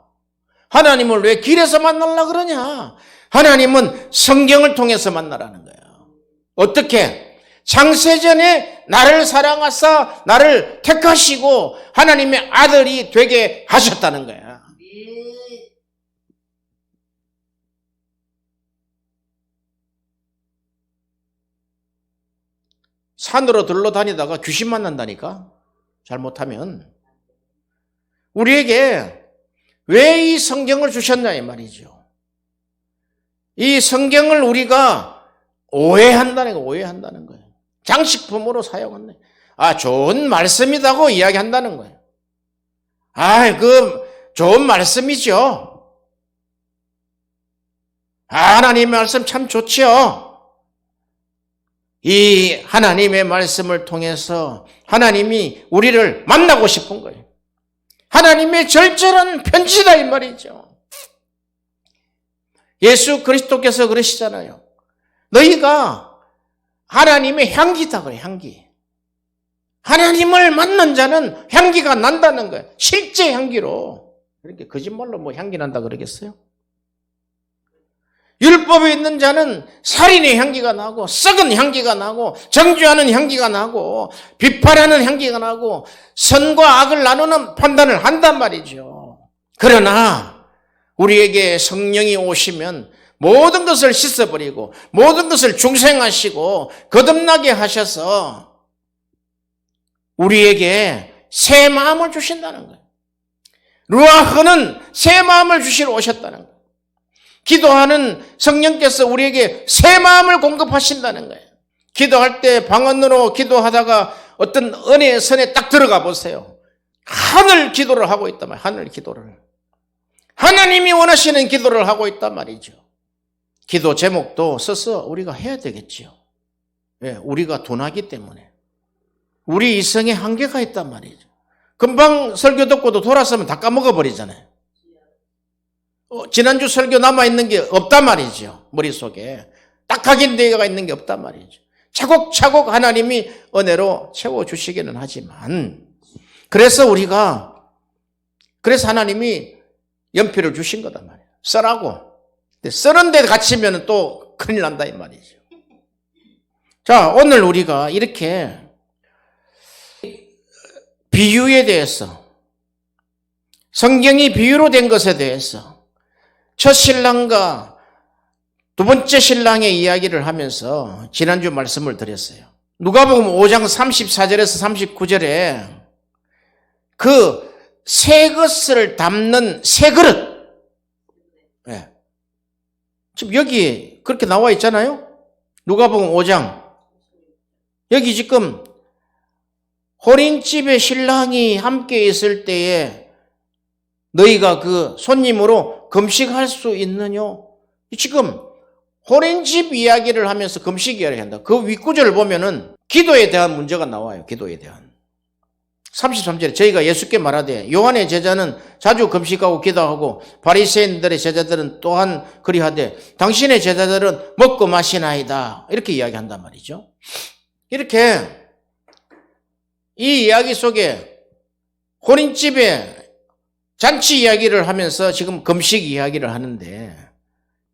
하나님을 왜 길에서 만나려고 그러냐? 하나님은 성경을 통해서 만나라는 거예요. 어떻게? 창세전에 나를 사랑하사 나를 택하시고 하나님의 아들이 되게 하셨다는 거야. 산으로 들러 다니다가 귀신 만난다니까. 잘못하면. 우리에게 왜 이 성경을 주셨냐 이 말이죠. 이 성경을 우리가 오해한다는 거예요. 장식품으로 사용한다. 좋은 말씀이라고 이야기한다는 거예요. 좋은 말씀이죠. 하나님의 말씀 참 좋죠. 이 하나님의 말씀을 통해서 하나님이 우리를 만나고 싶은 거예요. 하나님의 절절한 편지다 이 말이죠. 예수 그리스도께서 그러시잖아요. 너희가 하나님의 향기다 그래, 향기. 하나님을 만난 자는 향기가 난다는 거예요. 실제 향기로. 그렇게 거짓말로 향기 난다 그러겠어요? 율법에 있는 자는 살인의 향기가 나고 썩은 향기가 나고 정죄하는 향기가 나고 비판하는 향기가 나고 선과 악을 나누는 판단을 한단 말이죠. 그러나 우리에게 성령이 오시면 모든 것을 씻어버리고 모든 것을 중생하시고 거듭나게 하셔서 우리에게 새 마음을 주신다는 거예요. 루아흐는 새 마음을 주시러 오셨다는 거예요. 기도하는 성령께서 우리에게 새 마음을 공급하신다는 거예요. 기도할 때 방언으로 기도하다가 어떤 은혜의 선에 딱 들어가 보세요. 하늘 기도를 하고 있단 말이에요. 하늘 기도를. 하나님이 원하시는 기도를 하고 있단 말이죠. 기도 제목도 써서 우리가 해야 되겠지요. 왜? 우리가 둔하기 때문에. 우리 이성에 한계가 있단 말이죠. 금방 설교 듣고도 돌아서면 다 까먹어버리잖아요. 지난주 설교 남아있는 게 없단 말이죠. 머릿속에. 딱 각인되어가 있는 게 없단 말이죠. 차곡차곡 하나님이 은혜로 채워주시기는 하지만 그래서 하나님이 연필을 주신 거단 말이에요. 써라고. 쓰는 데 갇히면 또 큰일 난다 이 말이죠. 자, 오늘 우리가 이렇게 비유에 대해서 성경이 비유로 된 것에 대해서 첫 신랑과 두 번째 신랑의 이야기를 하면서 지난주 말씀을 드렸어요. 누가복음 5장 34절에서 39절에 그 새 것을 담는 새 그릇. 네. 지금 여기 그렇게 나와 있잖아요. 누가복음 5장. 여기 지금 호린집에 신랑이 함께 있을 때에 너희가 그 손님으로 금식할 수 있느냐? 지금 호린집 이야기를 하면서 금식 이야기를 한다. 그 윗구절을 보면은 기도에 대한 문제가 나와요. 기도에 대한. 33절에 저희가 예수께 말하되 요한의 제자는 자주 금식하고 기도하고 바리새인들의 제자들은 또한 그리하되 당신의 제자들은 먹고 마시나이다. 이렇게 이야기한단 말이죠. 이렇게 이 이야기 속에 호린집에 잔치 이야기를 하면서 지금 금식 이야기를 하는데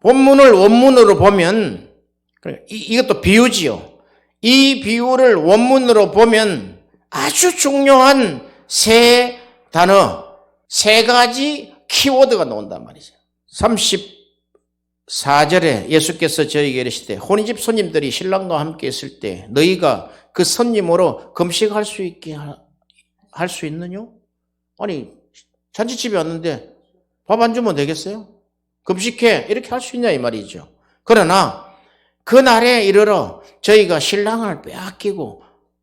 본문을 원문으로 보면 이것도 비유지요. 이 비유를 원문으로 보면 아주 중요한 세 단어, 세 가지 키워드가 나온단 말이죠. 34절에 예수께서 저에게 이르시되 혼인집 손님들이 신랑과 함께 있을 때 너희가 그 손님으로 금식할 수 있게 할 수 있느냐? 아니 잔치집에 왔는데 밥 안 주면 되겠어요? 금식해 이렇게 할 수 있냐 이 말이죠. 그러나 그날에 이르러 저희가 신랑을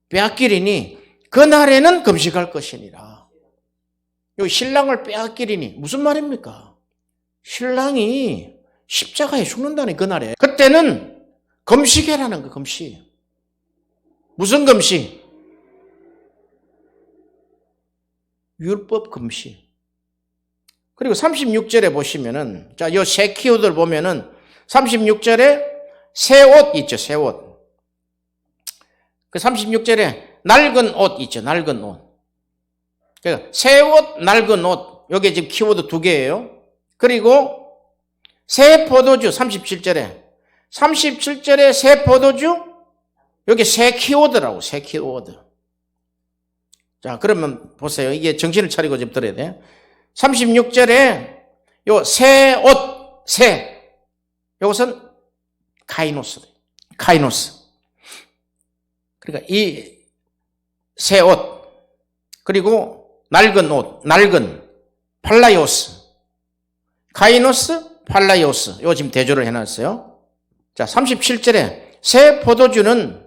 빼앗기리니 그날에는 금식할 것이니라. 여기 신랑을 빼앗기리니 무슨 말입니까? 신랑이 십자가에 죽는다니 그날에. 그때는 금식해라는 거. 금식. 무슨 금식? 율법 금식. 그리고 36절에 보시면은 자, 요 새 키워드를 보면은 36절에 새 옷 있죠. 새 옷. 그 36절에 낡은 옷 있죠. 낡은 옷. 그러니까 새 옷, 낡은 옷. 요게 지금 키워드 두 개예요. 그리고 새 포도주 37절에. 37절에 새 포도주. 요게 새 키워드라고. 새 키워드. 자, 그러면 보세요. 이게 정신을 차리고 좀 들어야 돼. 36절에 요 새 옷, 새. 요것은 카이노스. 카이노스. 그러니까 이 새 옷, 그리고 낡은 옷, 낡은 팔라이오스, 카이노스, 팔라이오스. 이거 지금 대조를 해놨어요. 자, 37절에 새 포도주는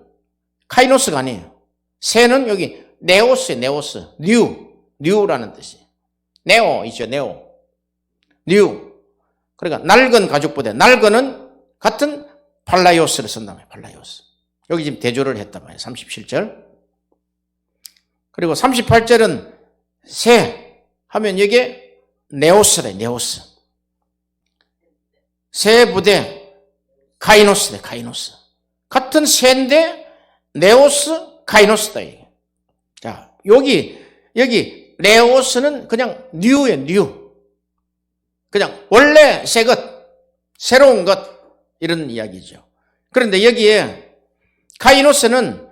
카이노스가 아니에요. 새는 여기 네오스예요. 네오스. 뉴라는 뜻이에요. 네오 있죠. 네오. 뉴. 그러니까 낡은 가죽부대. 낡은은 같은 팔라이오스를 쓴단 말이에요. 팔라이오스. 여기 지금 대조를 했단 말이에요. 37절. 그리고 38절은 새 하면 이게 네오스래. 네오스. 새 부대 카이노스래. 카이노스. 같은 새인데 네오스 카이노스다 이게. 자, 여기 네오스는 그냥 뉴예요. 뉴. 그냥 원래 새 것, 새로운 것, 이런 이야기죠. 그런데 여기에 카이노스는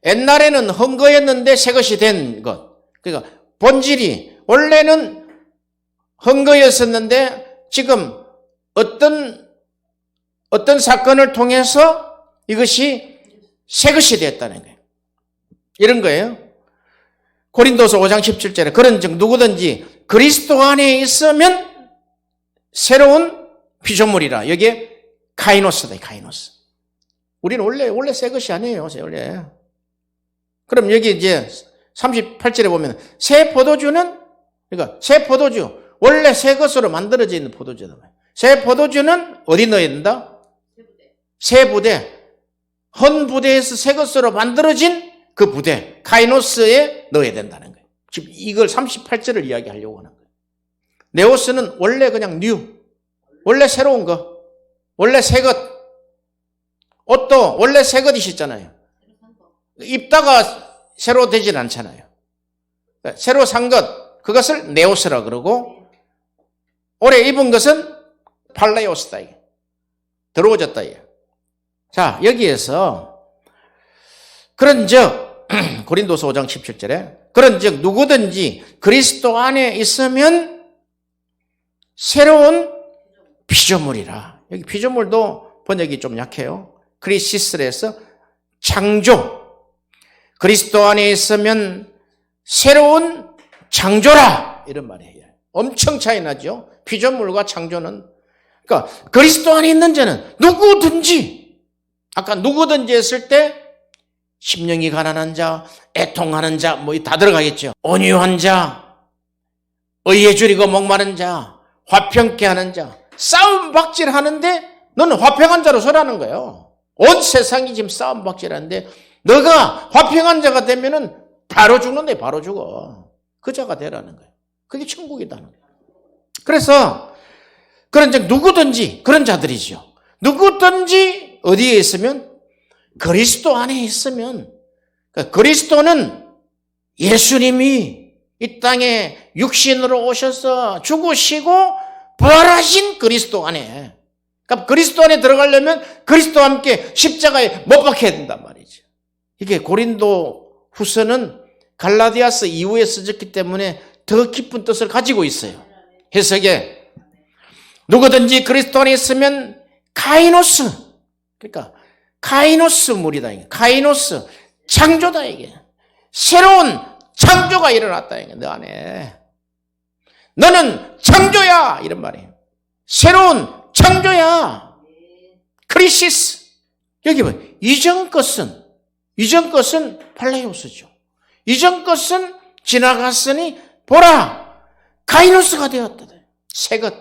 옛날에는 헝거였는데 새것이 된 것. 그러니까 본질이 원래는 헝거였었는데 지금 어떤 사건을 통해서 이것이 새것이 됐다는 거예요. 이런 거예요. 고린도서 5장 17절에 그런즉 누구든지 그리스도 안에 있으면 새로운 피조물이라. 여기에 카이노스다. 카이노스. 우리는 원래 새 것이 아니에요. 원래. 그럼 여기 이제 38절에 보면 새 포도주는, 그러니까 새 포도주, 원래 새 것으로 만들어져 있는 포도주다. 새 포도주는 어디 넣어야 된다? 새 부대. 헌 부대에서 새 것으로 만들어진 그 부대, 카이노스에 넣어야 된다는 거예요. 지금 이걸 38절을 이야기하려고 하는 거예요. 네오스는 원래 그냥 뉴, 원래 새로운 거, 원래 새 것. 옷도 원래 새 것이셨잖아요. 입다가 새로 되진 않잖아요. 새로 산 것, 그것을 네오스라 그러고, 올해 입은 것은 팔레오스다. 들어오졌다. 자, 여기에서 그런즉 고린도서 5장 17절에 그런즉 누구든지 그리스도 안에 있으면 새로운 피조물이라. 여기 피조물도 번역이 좀 약해요. 크리시스에서 창조. 그리스도 안에 있으면 새로운 창조라. 이런 말이에요. 엄청 차이 나죠. 피조물과 창조는. 그러니까 그리스도 안에 있는 자는 누구든지, 아까 누구든지 했을 때 심령이 가난한 자, 애통하는 자, 뭐 다 들어가겠죠. 온유한 자, 의에 줄이고 목마른 자, 화평케 하는 자, 싸움 박질 하는데 너는 화평한 자로 서라는 거예요. 온 세상이 지금 싸움 박질 하는데 너가 화평한 자가 되면은 바로 죽는데 바로 죽어. 그 자가 되라는 거예요. 그게 천국이다는 거예요. 그래서 그런즉 누구든지 그런 자들이죠. 누구든지 어디에 있으면 그리스도 안에 있으면, 그러니까 그리스도는 예수님이 이 땅에 육신으로 오셔서 죽으시고 부활하신 그리스도 안에, 그러니까 그리스도 안에 들어가려면 그리스도와 함께 십자가에 못 박혀야 된단 말이죠. 이게 고린도 후서는 갈라디아서 이후에 쓰졌기 때문에 더 깊은 뜻을 가지고 있어요. 해석에 누구든지 그리스도 안에 있으면 카이노스, 그러니까 카이노스물이다. 카이노스, 창조다. 이게 새로운 창조가 일어났다. 이게 너 안에. 너는 창조야. 이런 말이에요. 새로운 창조야. 크리시스. 여기 봐. 이전 것은 팔레오스죠. 이전 것은 지나갔으니 보라, 카이노스가 되었다. 새 것.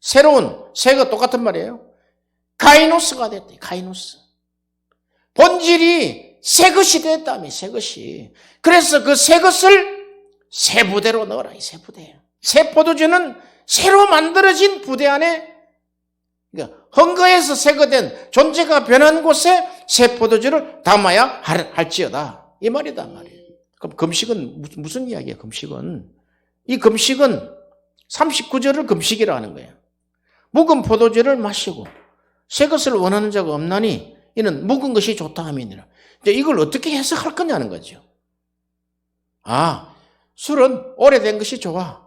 새로운, 새 것 똑같은 말이에요. 카이노스가 됐다. 카이노스. 본질이 새 것이 됐다며, 새 것이. 그래서 그 새 것을 새 부대로 넣어라. 이 새 부대. 새 포도주는 새로 만들어진 부대 안에, 그러니까 헝거에서 새거된 존재가 변한 곳에 새 포도주를 담아야 할지어다. 이 말이다 말이에요. 그럼 금식은 무슨 이야기야? 금식은 이 금식은 39절을 금식이라 하는 거예요. 묵은 포도주를 마시고 새 것을 원하는 자가 없나니 이는 묵은 것이 좋다 함이니라. 이제 이걸 어떻게 해석할 거냐는 거죠. 아, 술은 오래된 것이 좋아.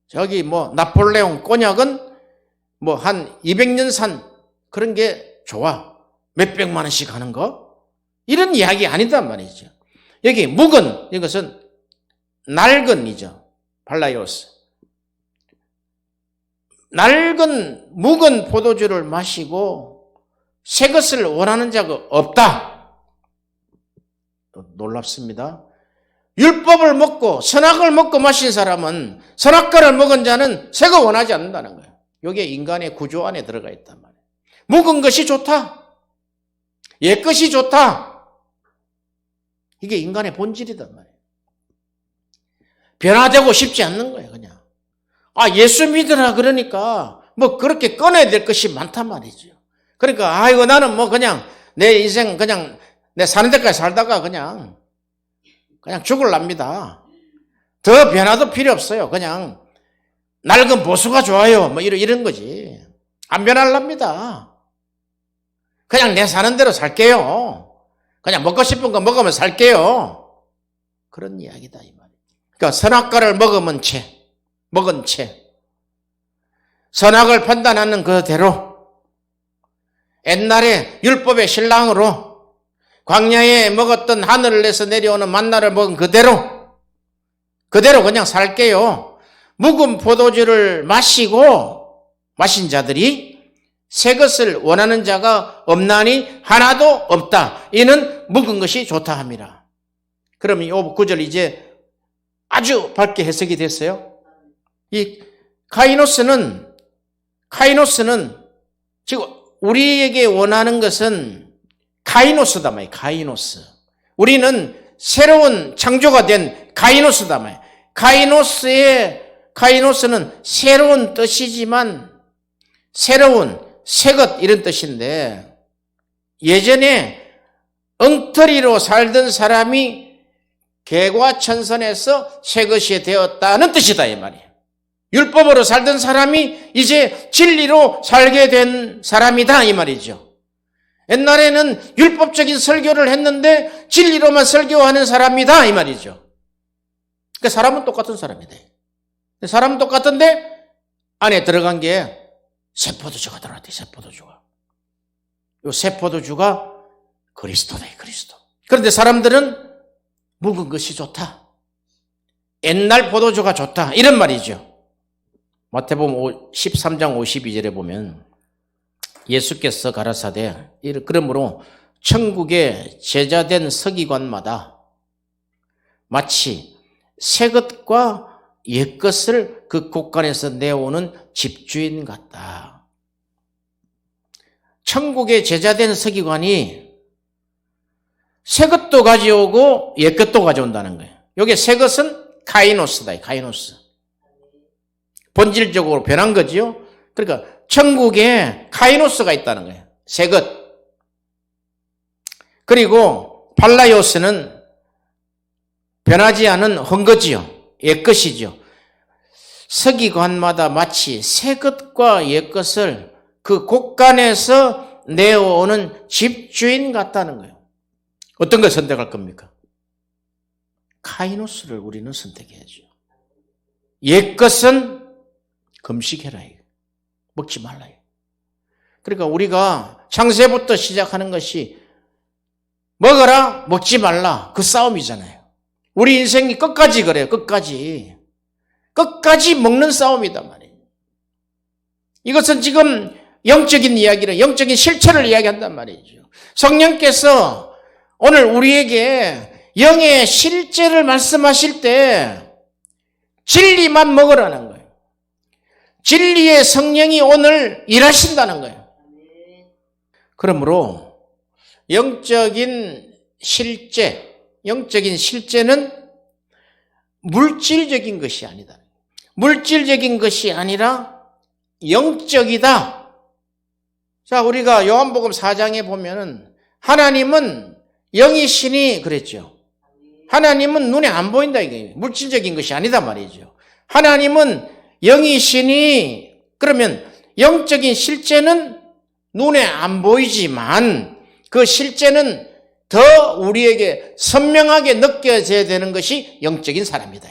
저기 뭐 나폴레옹 꼬냑은 뭐 한 200년 산 그런 게 좋아. 몇백만 원씩 하는 거? 이런 이야기 아니단 말이죠. 여기 묵은, 이것은 낡은이죠. 발라이오스. 묵은 포도주를 마시고 새 것을 원하는 자가 없다. 놀랍습니다. 율법을 먹고 선악을 먹고 마신 사람은, 선악과를 먹은 자는 새 거 원하지 않는다는 거예요. 이게 인간의 구조 안에 들어가 있단 말이에요. 묵은 것이 좋다. 옛 것이 좋다. 이게 인간의 본질이단 말이에요. 변화되고 싶지 않는 거예요, 그냥. 아, 예수 믿으라 그러니까 뭐 그렇게 꺼내야 될 것이 많단 말이죠. 그러니까 아이고 나는 뭐 그냥 내 인생 그냥 내 사는 데까지 살다가 그냥 죽을랍니다. 더 변화도 필요 없어요. 그냥 낡은 보수가 좋아요. 뭐 이런 거지. 안 변할랍니다. 그냥 내 사는 대로 살게요. 그냥 먹고 싶은 거 먹으면 살게요. 그런 이야기다 이 말이에요. 그러니까 선악과를 먹은 채 선악을 판단하는 그대로 옛날에 율법의 신랑으로 광야에 먹었던 하늘을 내서 내려오는 만나를 먹은 그대로 그냥 살게요. 묵은 포도주를 마신 자들이 새 것을 원하는 자가 없나니 하나도 없다. 이는 묵은 것이 좋다 함이라. 그러면 이 9절 이제 아주 밝게 해석이 됐어요. 이 카이노스는 지금 우리에게 원하는 것은 카이노스다 말이에요. 카이노스. 우리는 새로운 창조가 된 카이노스다 말이에요. 카이노스는 새로운 뜻이지만 새로운 새것 이런 뜻인데 예전에 엉터리로 살던 사람이 개과천선해서 새것이 되었다는 뜻이다 이 말이에요. 율법으로 살던 사람이 이제 진리로 살게 된 사람이다 이 말이죠. 옛날에는 율법적인 설교를 했는데 진리로만 설교하는 사람이다 이 말이죠. 그러니까 사람은 똑같은 사람이다. 사람은 똑같은데 안에 들어간 게 새 포도주가 들어왔대. 새 포도주가. 이 새 포도주가 그리스도다. 그리스도. 그런데 사람들은 묵은 것이 좋다. 옛날 포도주가 좋다. 이런 말이죠. 마태복음 13장 52절에 보면 예수께서 가라사대 그러므로 천국의 제자된 서기관마다 마치 새 것과 옛 것을 그 곳간에서 내오는 집주인 같다. 천국의 제자된 서기관이 새 것도 가져오고 옛 것도 가져온다는 거예요. 여기 새 것은 카이노스다. 카이노스. 본질적으로 변한 거지요. 그러니까 천국에 카이노스가 있다는 거예요. 새 것. 그리고 팔라이오스는 변하지 않은 헝거지요. 옛 것이죠. 서기관마다 마치 새 것과 옛 것을 그 곳간에서 내어오는 집주인 같다는 거예요. 어떤 걸 선택할 겁니까? 카이노스를 우리는 선택해야죠. 옛 것은 금식해라. 먹지 말라. 그러니까 우리가 창세부터 시작하는 것이 먹어라, 먹지 말라. 그 싸움이잖아요. 우리 인생이 끝까지 그래요. 끝까지 먹는 싸움이단 말이에요. 이것은 지금 영적인 이야기를, 영적인 실체를 이야기한단 말이죠. 성령께서 오늘 우리에게 영의 실제를 말씀하실 때 진리만 먹으라는 거예요. 진리의 성령이 오늘 일하신다는 거예요. 그러므로 영적인 실제는 물질적인 것이 아니다. 물질적인 것이 아니라 영적이다. 자, 우리가 요한복음 4장에 보면은 하나님은 영이시니 그랬죠. 하나님은 눈에 안 보인다 이거예요. 물질적인 것이 아니다 말이죠. 하나님은 영이시니 그러면 영적인 실제는 눈에 안 보이지만 그 실제는 더 우리에게 선명하게 느껴져야 되는 것이 영적인 사람이다.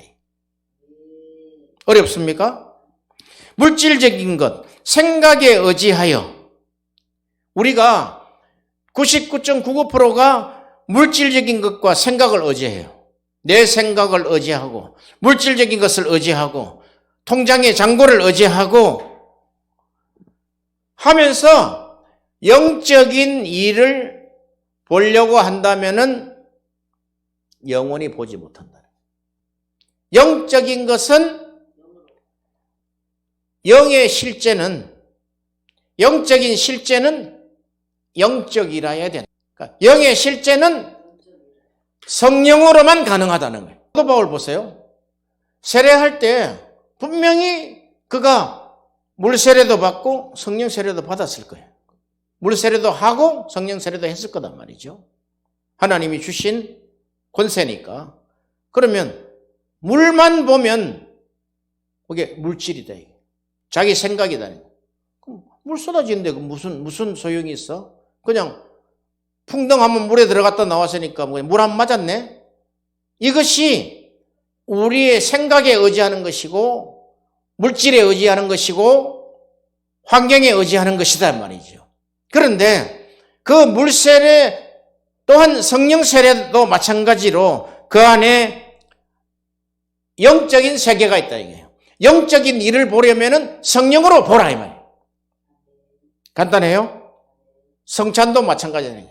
어렵습니까? 물질적인 것, 생각에 의지하여 우리가 99.99%가 물질적인 것과 생각을 의지해요. 내 생각을 의지하고 물질적인 것을 의지하고 통장의 잔고를 의지하고 하면서 영적인 일을 보려고 한다면은 영원히 보지 못한다. 영적인 것은 영의 실제는 영적인 실제는 영적이라야 된다. 그러니까 영의 실제는 성령으로만 가능하다는 거예요. 사도 바울 보세요. 세례할 때 분명히 그가 물 세례도 받고 성령 세례도 받았을 거예요. 물 세례도 하고 성령 세례도 했을 거단 말이죠. 하나님이 주신 권세니까. 그러면 물만 보면 그게 물질이다. 자기 생각이다. 그럼 물 쏟아지는데 무슨 소용이 있어? 그냥 풍덩하면 물에 들어갔다 나왔으니까 물 안 맞았네? 이것이 우리의 생각에 의지하는 것이고 물질에 의지하는 것이고 환경에 의지하는 것이다 말이죠. 그런데 그 물세례 또한 성령 세례도 마찬가지로 그 안에 영적인 세계가 있다 이거예요. 영적인 일을 보려면은 성령으로 보라 이 말이에요. 간단해요? 성찬도 마찬가지예요.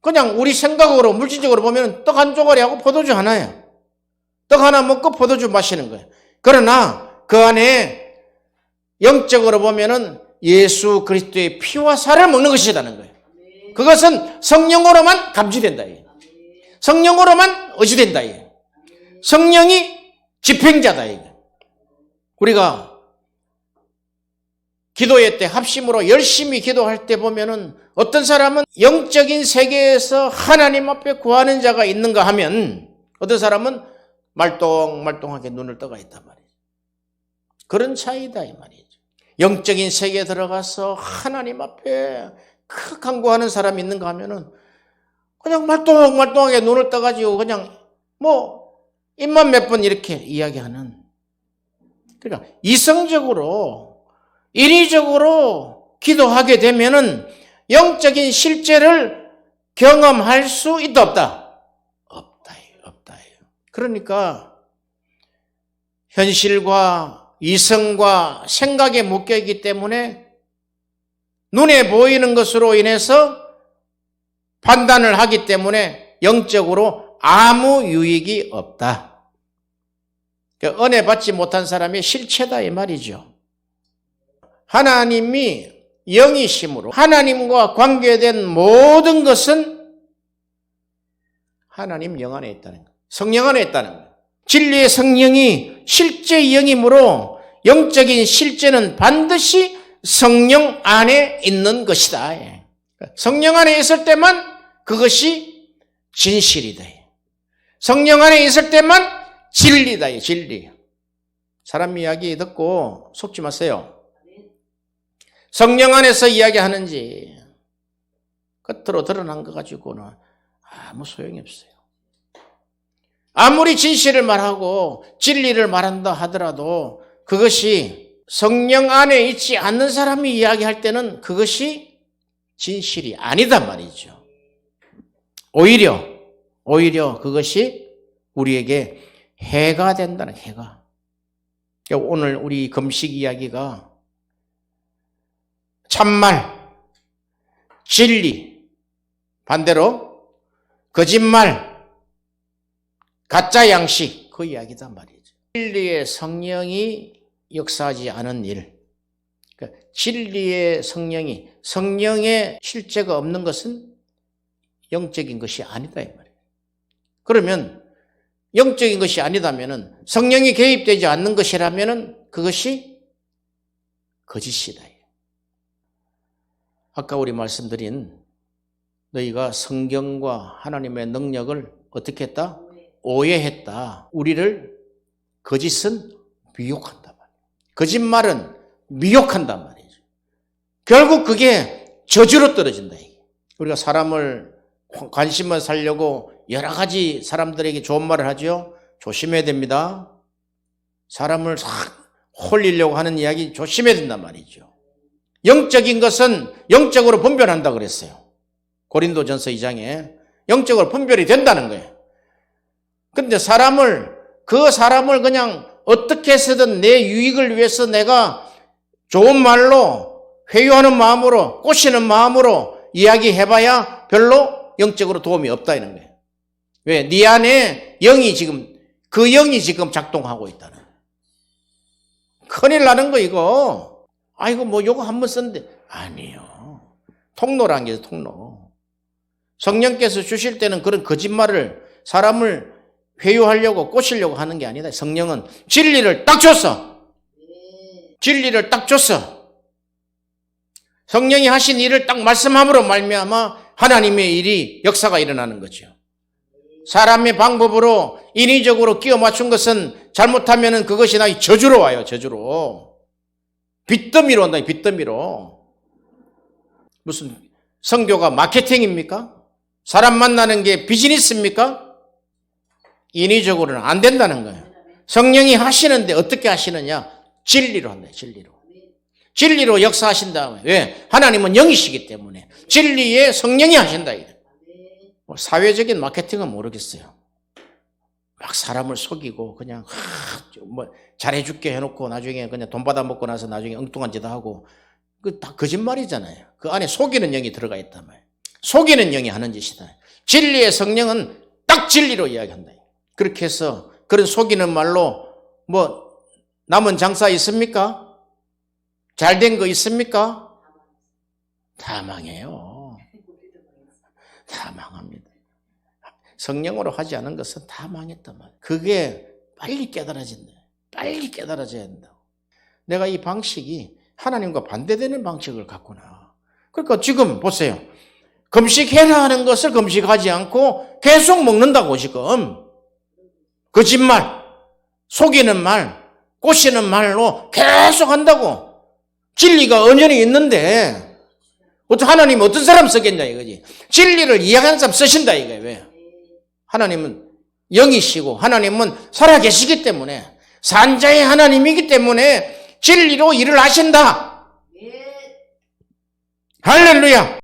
그냥 우리 생각으로 물질적으로 보면 떡 한 조각하고 포도주 하나예요. 떡 하나 먹고 포도주 마시는 거예요. 그러나 그 안에 영적으로 보면은 예수 그리스도의 피와 살을 먹는 것이라는 거예요. 그것은 성령으로만 감지된다. 성령으로만 의지된다. 성령이 집행자다. 우리가 기도회 때 합심으로 열심히 기도할 때 보면은 어떤 사람은 영적인 세계에서 하나님 앞에 구하는 자가 있는가 하면 어떤 사람은 말똥말똥하게 눈을 떠가 있단 말이에요. 그런 차이다 이 말이죠. 영적인 세계에 들어가서 하나님 앞에 간구하는 사람이 있는가 하면은 그냥 말똥말똥하게 눈을 떠가지고 그냥 입만 몇 번 이렇게 이야기하는. 그러니까 이성적으로 인위적으로 기도하게 되면은 영적인 실제를 경험할 수 있다 없다? 없다예요. 그러니까 현실과 이성과 생각에 묶여 있기 때문에 눈에 보이는 것으로 인해서 판단을 하기 때문에 영적으로 아무 유익이 없다. 은혜 받지 못한 사람의 실체다 이 말이죠. 하나님이 영이심으로 하나님과 관계된 모든 것은 하나님 영 안에 있다는 거예요. 성령 안에 있다는 거예요. 진리의 성령이 실제 영이므로 영적인 실제는 반드시 성령 안에 있는 것이다. 성령 안에 있을 때만 그것이 진실이다. 성령 안에 있을 때만 진리다. 진리. 사람 이야기 듣고 속지 마세요. 성령 안에서 이야기하는지 겉으로 드러난 것 가지고는 아무 소용이 없어요. 아무리 진실을 말하고 진리를 말한다 하더라도 그것이 성령 안에 있지 않는 사람이 이야기할 때는 그것이 진실이 아니단 말이죠. 오히려 그것이 우리에게 해가 된다는 해가. 오늘 우리 금식 이야기가 참말, 진리, 반대로 거짓말, 가짜 양식 그 이야기단 말이죠. 진리의 성령이 역사하지 않은 일, 그러니까 진리의 성령의 실제가 없는 것은 영적인 것이 아니다 이 말이에요. 그러면 영적인 것이 아니다면은 성령이 개입되지 않는 것이라면은 그것이 거짓이다. 아까 우리 말씀드린 너희가 성경과 하나님의 능력을 어떻게 했다? 오해했다. 우리를 거짓은 미혹한단 말이에요. 거짓말은 미혹한단 말이죠. 결국 그게 저주로 떨어진다. 우리가 사람을 관심을 살려고 여러 가지 사람들에게 좋은 말을 하죠. 조심해야 됩니다. 사람을 싹 홀리려고 하는 이야기 조심해야 된단 말이죠. 영적인 것은 영적으로 분별한다 그랬어요. 고린도전서 2장에 영적으로 분별이 된다는 거예요. 그런데 그 사람을 그냥 어떻게 해서든 내 유익을 위해서 내가 좋은 말로 회유하는 마음으로 꼬시는 마음으로 이야기해봐야 별로 영적으로 도움이 없다 이런 거예요. 왜? 네 안에 그 영이 지금 작동하고 있다는 거예요. 큰일 나는 거 이거. 아이고 요거 한번 썼는데 아니에요. 통로란 게 통로. 성령께서 주실 때는 그런 거짓말을 사람을 회유하려고 꼬시려고 하는 게 아니다. 성령은 진리를 딱 줬어. 진리를 딱 줬어. 성령이 하신 일을 딱 말씀함으로 말미암아 하나님의 일이 역사가 일어나는 거죠. 사람의 방법으로 인위적으로 끼워 맞춘 것은 잘못하면 그것이 나의 저주로 와요. 저주로. 빚더미로 온다. 빚더미로. 무슨 선교가 마케팅입니까? 사람 만나는 게 비즈니스입니까? 인위적으로는 안 된다는 거예요. 성령이 하시는데 어떻게 하시느냐? 진리로 한다. 진리로. 진리로 역사하신다. 왜? 하나님은 영이시기 때문에 진리에 성령이 하신다. 사회적인 마케팅은 모르겠어요. 막 사람을 속이고 그냥 뭐 잘해줄게 해놓고 나중에 그냥 돈 받아먹고 나서 나중에 엉뚱한 짓 하고 그 다 거짓말이잖아요. 그 안에 속이는 영이 들어가 있단 말이에요. 속이는 영이 하는 짓이다. 진리의 성령은 딱 진리로 이야기한다. 그렇게 해서 그런 속이는 말로 뭐 남은 장사 있습니까? 잘된 거 있습니까? 다 망해요. 다 망합니다. 성령으로 하지 않은 것은 다 망했단 말이에요. 그게 빨리 깨달아진다. 빨리 깨달아져야 된다고. 내가 이 방식이 하나님과 반대되는 방식을 갖구나. 그러니까 지금 보세요. 금식해라 하는 것을 금식하지 않고 계속 먹는다고 지금. 거짓말, 속이는 말, 꼬시는 말로 계속 한다고. 진리가 언연히 있는데 어떻게 하나님이 어떤 사람 쓰겠냐 이거지. 진리를 이해하는 사람 쓰신다 이거예요. 왜? 하나님은 영이시고 하나님은 살아계시기 때문에 산자의 하나님이기 때문에 진리로 일을 하신다. 할렐루야.